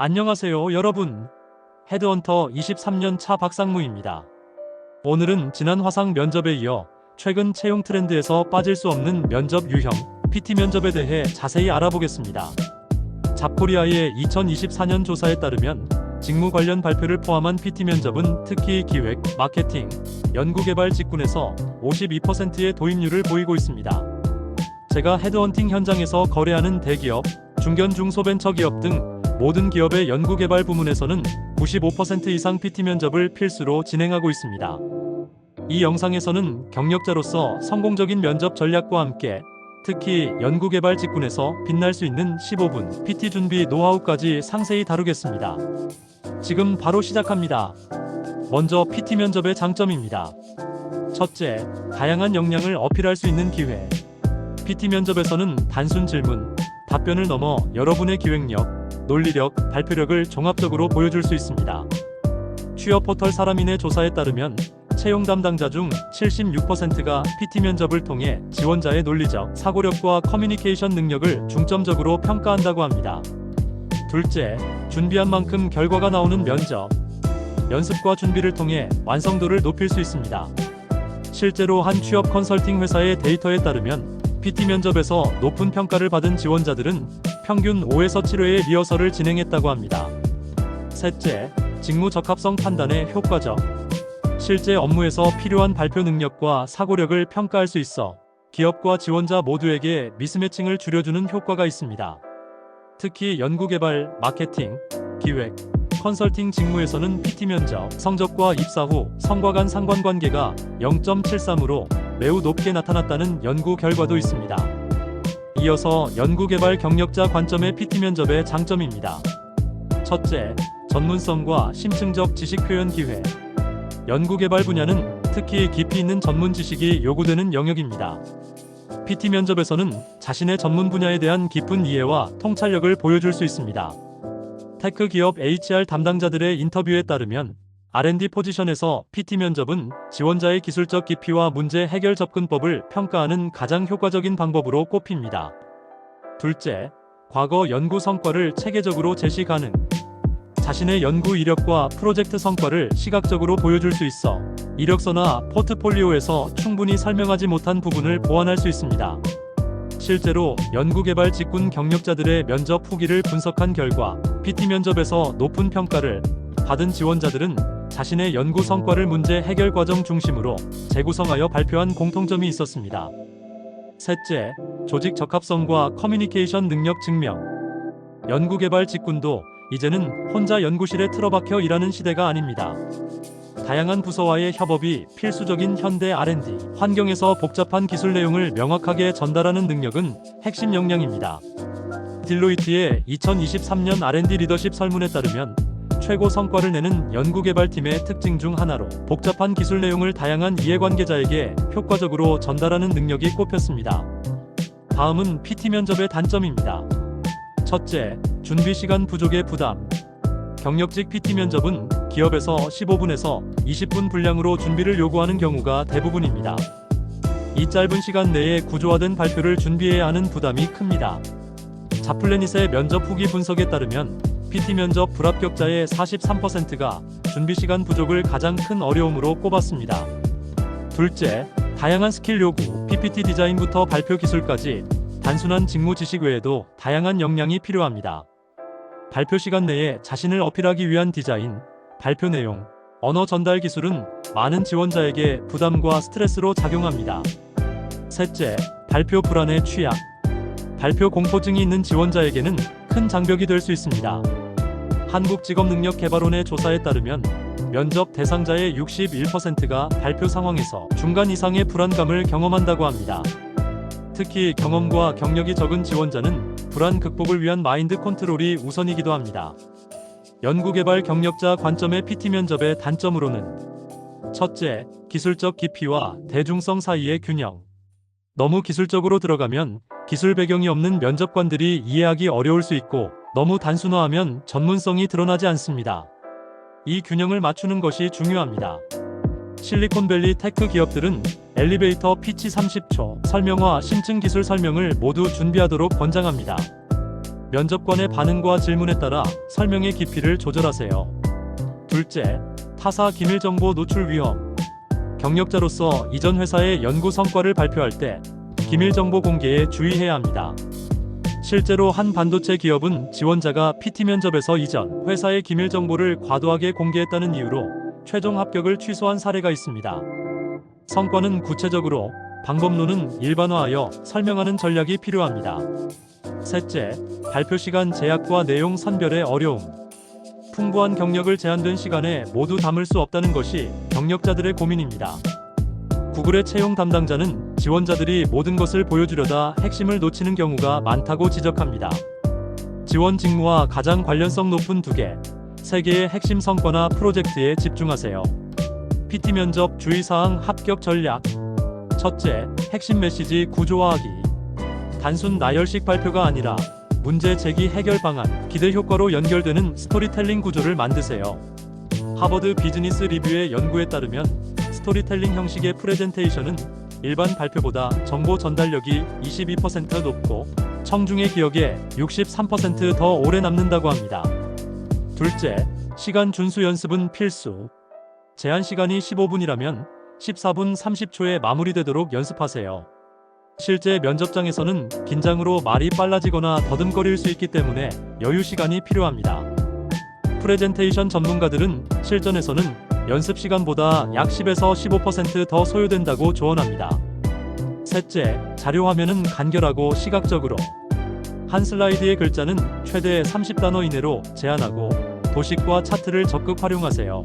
안녕하세요, 여러분. 헤드헌터 23년 차 박상무입니다. 오늘은 지난 화상 면접에 이어 최근 채용 트렌드에서 빠질 수 없는 면접 유형, PT 면접에 대해 자세히 알아보겠습니다. 잡코리아의 2024년 조사에 따르면 직무 관련 발표를 포함한 PT 면접은 특히 기획, 마케팅, 연구개발 직군에서 52%의 도입률을 보이고 있습니다. 제가 헤드헌팅 현장에서 거래하는 대기업, 중견 중소벤처기업 등 모든 기업의 연구개발 부문에서는 95% 이상 PT 면접을 필수로 진행하고 있습니다. 이 영상에서는 경력자로서 성공적인 면접 전략과 함께 특히 연구개발 직군에서 빛날 수 있는 15분 PT 준비 노하우까지 상세히 다루겠습니다. 지금 바로 시작합니다. 먼저 PT 면접의 장점입니다. 첫째, 다양한 역량을 어필할 수 있는 기회. PT 면접에서는 단순 질문, 답변을 넘어 여러분의 기획력, 논리력, 발표력을 종합적으로 보여줄 수 있습니다. 취업 포털 사람인의 조사에 따르면 채용 담당자 중 76%가 PT 면접을 통해 지원자의 논리적, 사고력과 커뮤니케이션 능력을 중점적으로 평가한다고 합니다. 둘째, 준비한 만큼 결과가 나오는 면접. 연습과 준비를 통해 완성도를 높일 수 있습니다. 실제로 한 취업 컨설팅 회사의 데이터에 따르면 PT 면접에서 높은 평가를 받은 지원자들은 평균 5에서 7회의 리허설을 진행했다고 합니다. 셋째, 직무 적합성 판단의 효과적. 실제 업무에서 필요한 발표 능력과 사고력을 평가할 수 있어 기업과 지원자 모두에게 미스매칭을 줄여주는 효과가 있습니다. 특히 연구개발, 마케팅, 기획, 컨설팅 직무에서는 PT 면접 성적과 입사 후 성과 간 상관관계가 0.73으로 매우 높게 나타났다는 연구 결과도 있습니다. 이어서 연구개발 경력자 관점의 PT 면접의 장점입니다. 첫째, 전문성과 심층적 지식 표현 기회. 연구개발 분야는 특히 깊이 있는 전문 지식이 요구되는 영역입니다. PT 면접에서는 자신의 전문 분야에 대한 깊은 이해와 통찰력을 보여줄 수 있습니다. 테크 기업 HR 담당자들의 인터뷰에 따르면 R&D 포지션에서 PT 면접은 지원자의 기술적 깊이와 문제 해결 접근법을 평가하는 가장 효과적인 방법으로 꼽힙니다. 둘째, 과거 연구 성과를 체계적으로 제시 가능. 자신의 연구 이력과 프로젝트 성과를 시각적으로 보여줄 수 있어 이력서나 포트폴리오에서 충분히 설명하지 못한 부분을 보완할 수 있습니다. 실제로 연구개발 직군 경력자들의 면접 후기를 분석한 결과 PT 면접에서 높은 평가를 받은 지원자들은 자신의 연구 성과를 문제 해결 과정 중심으로 재구성하여 발표한 공통점이 있었습니다. 셋째, 조직 적합성과 커뮤니케이션 능력 증명. 연구개발 직군도 이제는 혼자 연구실에 틀어박혀 일하는 시대가 아닙니다. 다양한 부서와의 협업이 필수적인 현대 R&D 환경에서 복잡한 기술 내용을 명확하게 전달하는 능력은 핵심 역량입니다. 딜로이트의 2023년 R&D 리더십 설문에 따르면 최고 성과를 내는 연구개발팀의 특징 중 하나로 복잡한 기술 내용을 다양한 이해관계자에게 효과적으로 전달하는 능력이 꼽혔습니다. 다음은 PT 면접의 단점입니다. 첫째, 준비 시간 부족의 부담. 경력직 PT 면접은 기업에서 15분에서 20분 분량으로 준비를 요구하는 경우가 대부분입니다. 이 짧은 시간 내에 구조화된 발표를 준비해야 하는 부담이 큽니다. 자플래닛의 면접 후기 분석에 따르면 PT 면접 불합격자의 43%가 준비 시간 부족을 가장 큰 어려움으로 꼽았습니다. 둘째, 다양한 스킬 요구, PPT 디자인부터 발표 기술까지 단순한 직무 지식 외에도 다양한 역량이 필요합니다. 발표 시간 내에 자신을 어필하기 위한 디자인, 발표 내용, 언어 전달 기술은 많은 지원자에게 부담과 스트레스로 작용합니다. 셋째, 발표 불안의 취약. 발표 공포증이 있는 지원자에게는 큰 장벽이 될 수 있습니다. 한국직업능력개발원의 조사에 따르면 면접 대상자의 61%가 발표 상황에서 중간 이상의 불안감을 경험한다고 합니다. 특히 경험과 경력이 적은 지원자는 불안 극복을 위한 마인드 컨트롤이 우선이기도 합니다. 연구개발 경력자 관점의 PT 면접의 단점으로는 첫째, 기술적 깊이와 대중성 사이의 균형. 너무 기술적으로 들어가면 기술 배경이 없는 면접관들이 이해하기 어려울 수 있고 너무 단순화하면 전문성이 드러나지 않습니다. 이 균형을 맞추는 것이 중요합니다. 실리콘밸리 테크 기업들은 엘리베이터 피치 30초 설명화 심층 기술 설명을 모두 준비하도록 권장합니다. 면접관의 반응과 질문에 따라 설명의 깊이를 조절하세요. 둘째, 타사 기밀 정보 노출 위험. 경력자로서 이전 회사의 연구 성과를 발표할 때 기밀 정보 공개에 주의해야 합니다. 실제로 한 반도체 기업은 지원자가 PT 면접에서 이전 회사의 기밀 정보를 과도하게 공개했다는 이유로 최종 합격을 취소한 사례가 있습니다. 성과는 구체적으로, 방법론은 일반화하여 설명하는 전략이 필요합니다. 셋째, 발표 시간 제약과 내용 선별의 어려움. 풍부한 경력을 제한된 시간에 모두 담을 수 없다는 것이 경력자들의 고민입니다. 구글의 채용 담당자는 지원자들이 모든 것을 보여주려다 핵심을 놓치는 경우가 많다고 지적합니다. 지원 직무와 가장 관련성 높은 3개의 핵심 성과나 프로젝트에 집중하세요. PT 면접 주의사항 합격 전략. 첫째, 핵심 메시지 구조화하기. 단순 나열식 발표가 아니라 문제 제기 해결 방안, 기대 효과로 연결되는 스토리텔링 구조를 만드세요. 하버드 비즈니스 리뷰의 연구에 따르면 스토리텔링 형식의 프레젠테이션은 일반 발표보다 정보 전달력이 22% 높고 청중의 기억에 63% 더 오래 남는다고 합니다. 둘째, 시간 준수 연습은 필수. 제한 시간이 15분이라면 14분 30초에 마무리되도록 연습하세요. 실제 면접장에서는 긴장으로 말이 빨라지거나 더듬거릴 수 있기 때문에 여유 시간이 필요합니다. 프레젠테이션 전문가들은 실전에서는 연습 시간보다 약 10에서 15% 더 소요된다고 조언합니다. 셋째, 자료 화면은 간결하고 시각적으로. 한 슬라이드의 글자는 최대 30단어 이내로 제한하고 도식과 차트를 적극 활용하세요.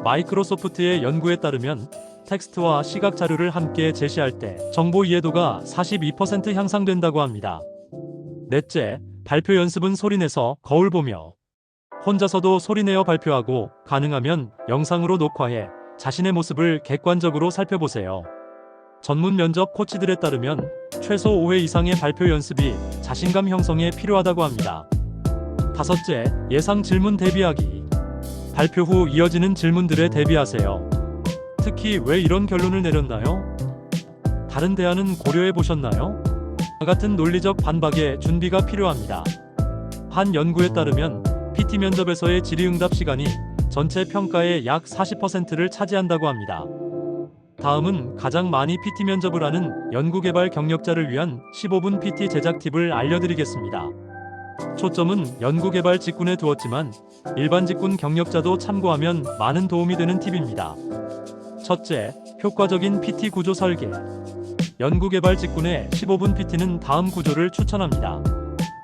마이크로소프트의 연구에 따르면 텍스트와 시각 자료를 함께 제시할 때 정보 이해도가 42% 향상된다고 합니다. 넷째, 발표 연습은 소리내서 거울 보며. 혼자서도 소리내어 발표하고 가능하면 영상으로 녹화해 자신의 모습을 객관적으로 살펴보세요. 전문 면접 코치들에 따르면 최소 5회 이상의 발표 연습이 자신감 형성에 필요하다고 합니다. 다섯째, 예상 질문 대비하기. 발표 후 이어지는 질문들에 대비하세요. 특히 왜 이런 결론을 내렸나요? 다른 대안은 고려해 보셨나요? 같은 논리적 반박에 준비가 필요합니다. 한 연구에 따르면 PT 면접에서의 질의응답 시간이 전체 평가의 약 40%를 차지한다고 합니다. 다음은 가장 많이 PT 면접을 하는 연구개발 경력자를 위한 15분 PT 제작 팁을 알려드리겠습니다. 초점은 연구개발 직군에 두었지만 일반 직군 경력자도 참고하면 많은 도움이 되는 팁입니다. 첫째, 효과적인 PT 구조 설계. 연구개발 직군의 15분 PT는 다음 구조를 추천합니다.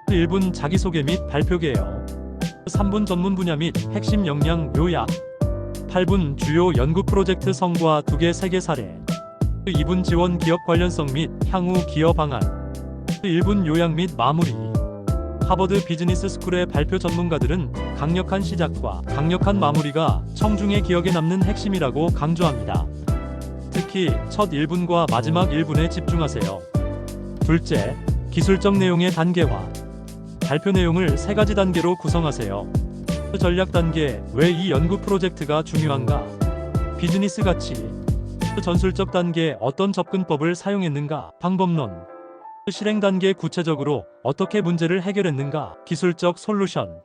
1분 자기소개 및 발표 개요. 3분 전문 분야 및 핵심 역량 요약. 8분 주요 연구 프로젝트 성과 2개, 3개 사례. 2분 지원 기업 관련성 및 향후 기여 방안. 1분 요약 및 마무리. 하버드 비즈니스 스쿨의 발표 전문가들은 강력한 시작과 강력한 마무리가 청중의 기억에 남는 핵심이라고 강조합니다. 특히 첫 1분과 마지막 1분에 집중하세요. 둘째, 기술적 내용의 단계화. 발표 내용을 3가지 단계로 구성하세요. 전략 단계, 왜 이 연구 프로젝트가 중요한가? 비즈니스 가치. 전술적 단계, 어떤 접근법을 사용했는가? 방법론. 실행 단계, 구체적으로 어떻게 문제를 해결했는가? 기술적 솔루션.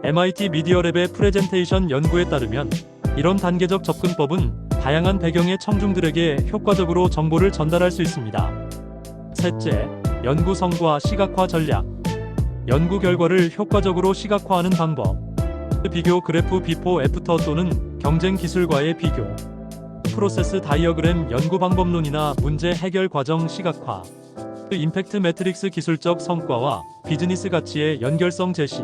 MIT 미디어랩의 프레젠테이션 연구에 따르면 이런 단계적 접근법은 다양한 배경의 청중들에게 효과적으로 정보를 전달할 수 있습니다. 셋째, 연구 성과 시각화 전략. 연구 결과를 효과적으로 시각화하는 방법. 비교 그래프 비포 애프터 또는 경쟁 기술과의 비교. 프로세스 다이어그램 연구 방법론이나 문제 해결 과정 시각화. 임팩트 매트릭스 기술적 성과와 비즈니스 가치의 연결성 제시.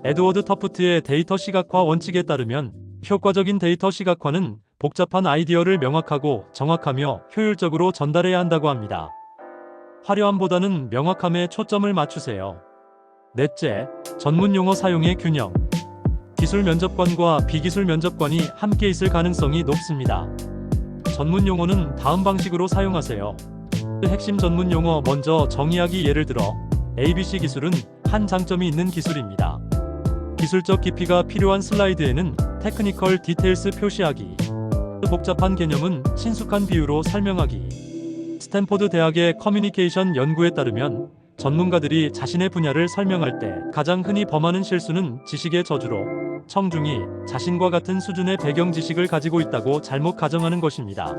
에드워드 터프트의 데이터 시각화 원칙에 따르면 효과적인 데이터 시각화는 복잡한 아이디어를 명확하고 정확하며 효율적으로 전달해야 한다고 합니다. 화려함보다는 명확함에 초점을 맞추세요. 넷째, 전문 용어 사용의 균형. 기술 면접관과 비기술 면접관이 함께 있을 가능성이 높습니다. 전문 용어는 다음 방식으로 사용하세요. 핵심 전문 용어 먼저 정의하기. 예를 들어 ABC 기술은 한 장점이 있는 기술입니다. 기술적 깊이가 필요한 슬라이드에는 테크니컬 디테일스 표시하기. 복잡한 개념은 친숙한 비유로 설명하기. 스탠포드 대학의 커뮤니케이션 연구에 따르면 전문가들이 자신의 분야를 설명할 때 가장 흔히 범하는 실수는 지식의 저주로 청중이 자신과 같은 수준의 배경 지식을 가지고 있다고 잘못 가정하는 것입니다.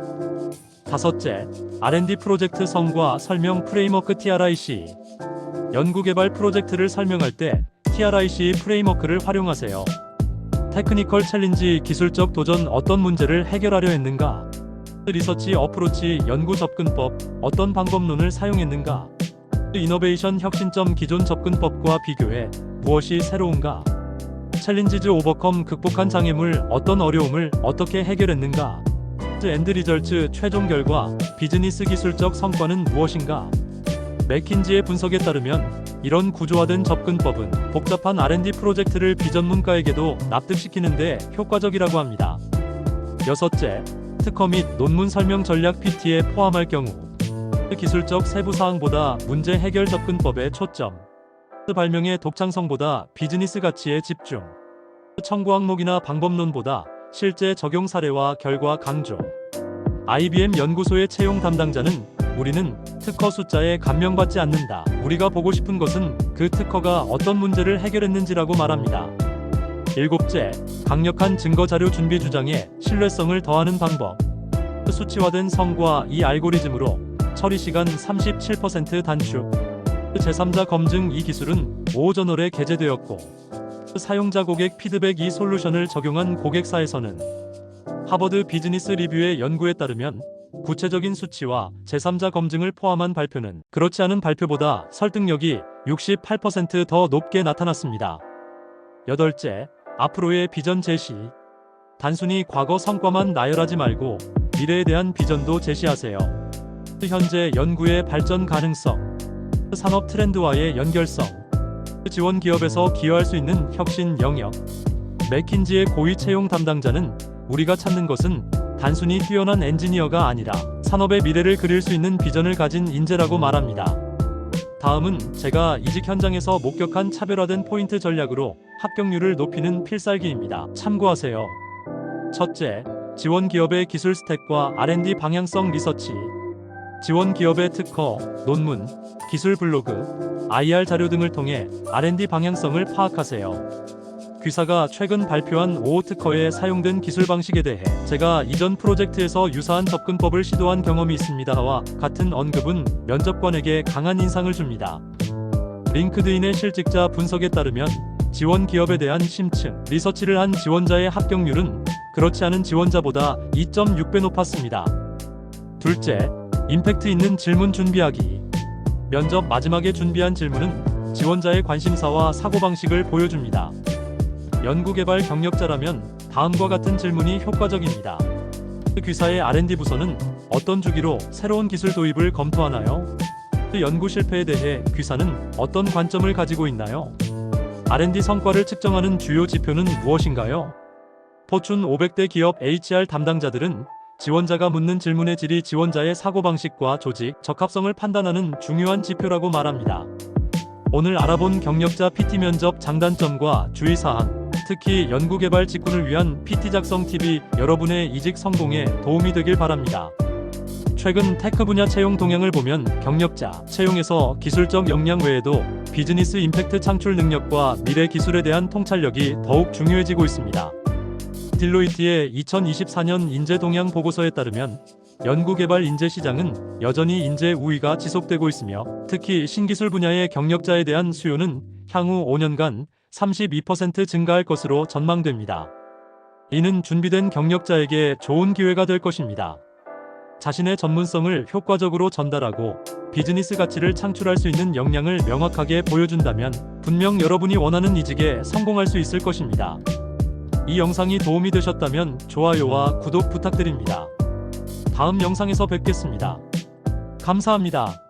다섯째, R&D 프로젝트 성과 설명 프레임워크 TRIC. 연구개발 프로젝트를 설명할 때 TRIC 프레임워크를 활용하세요. 테크니컬 챌린지, 기술적 도전, 어떤 문제를 해결하려 했는가? 리서치 어프로치, 연구 접근법, 어떤 방법론을 사용했는가? 이노베이션 혁신점, 기존 접근법과 비교해 무엇이 새로운가? 챌린지즈 오버컴, 극복한 장애물, 어떤 어려움을 어떻게 해결했는가? 엔드 리절츠, 최종 결과, 비즈니스 기술적 성과는 무엇인가? 맥킨지의 분석에 따르면 이런 구조화된 접근법은 복잡한 R&D 프로젝트를 비전문가에게도 납득시키는데 효과적이라고 합니다. 여섯째, 특허 및 논문 설명 전략 PT에 포함할 경우 기술적 세부 사항보다 문제 해결 접근법에 초점, 발명의 독창성보다 비즈니스 가치에 집중, 청구 항목이나 방법론보다 실제 적용 사례와 결과 강조. IBM 연구소의 채용 담당자는 우리는 특허 숫자에 감명받지 않는다. 우리가 보고 싶은 것은 그 특허가 어떤 문제를 해결했는지라고 말합니다. 일곱째, 강력한 증거 자료 준비 주장에 신뢰성을 더하는 방법. 수치화된 성과, 이 알고리즘으로 처리 시간 37% 단축. 제3자 검증, 이 기술은 5저널에 게재되었고 사용자 고객 피드백, 이 솔루션을 적용한 고객사에서는 하버드 비즈니스 리뷰의 연구에 따르면 구체적인 수치와 제3자 검증을 포함한 발표는 그렇지 않은 발표보다 설득력이 68% 더 높게 나타났습니다. 여덟째, 앞으로의 비전 제시. 단순히 과거 성과만 나열하지 말고 미래에 대한 비전도 제시하세요. 현재 연구의 발전 가능성, 산업 트렌드와의 연결성, 지원 기업에서 기여할 수 있는 혁신 영역. 맥킨지의 고위 채용 담당자는 우리가 찾는 것은 단순히 뛰어난 엔지니어가 아니라 산업의 미래를 그릴 수 있는 비전을 가진 인재라고 말합니다. 다음은 제가 이직 현장에서 목격한 차별화된 포인트 전략으로 합격률을 높이는 필살기입니다. 참고하세요. 첫째, 지원 기업의 기술 스택과 R&D 방향성 리서치. 지원 기업의 특허, 논문, 기술 블로그, IR 자료 등을 통해 R&D 방향성을 파악하세요. 귀사가 최근 발표한 5 특허에 사용된 기술 방식에 대해 제가 이전 프로젝트에서 유사한 접근법을 시도한 경험이 있습니다와 같은 언급은 면접관에게 강한 인상을 줍니다. 링크드인의 실직자 분석에 따르면 지원 기업에 대한 심층 리서치를 한 지원자의 합격률은 그렇지 않은 지원자보다 2.6배 높았습니다. 둘째, 임팩트 있는 질문 준비하기. 면접 마지막에 준비한 질문은 지원자의 관심사와 사고방식을 보여줍니다. 연구개발 경력자라면 다음과 같은 질문이 효과적입니다. 귀사의 R&D 부서는 어떤 주기로 새로운 기술 도입을 검토하나요? 연구 실패에 대해 귀사는 어떤 관점을 가지고 있나요? R&D 성과를 측정하는 주요 지표는 무엇인가요? 포춘 500대 기업 HR 담당자들은 지원자가 묻는 질문의 질이 지원자의 사고방식과 조직 적합성을 판단하는 중요한 지표라고 말합니다. 오늘 알아본 경력자 PT 면접 장단점과 주의사항, 특히 연구개발 직군을 위한 PT 작성 팁이 여러분의 이직 성공에 도움이 되길 바랍니다. 최근 테크 분야 채용 동향을 보면 경력자 채용에서 기술적 역량 외에도 비즈니스 임팩트 창출 능력과 미래 기술에 대한 통찰력이 더욱 중요해지고 있습니다. 딜로이트의 2024년 인재 동향 보고서에 따르면 연구개발 인재 시장은 여전히 인재 우위가 지속되고 있으며 특히 신기술 분야의 경력자에 대한 수요는 향후 5년간 32% 증가할 것으로 전망됩니다. 이는 준비된 경력자에게 좋은 기회가 될 것입니다. 자신의 전문성을 효과적으로 전달하고 비즈니스 가치를 창출할 수 있는 역량을 명확하게 보여준다면 분명 여러분이 원하는 이직에 성공할 수 있을 것입니다. 이 영상이 도움이 되셨다면 좋아요와 구독 부탁드립니다. 다음 영상에서 뵙겠습니다. 감사합니다.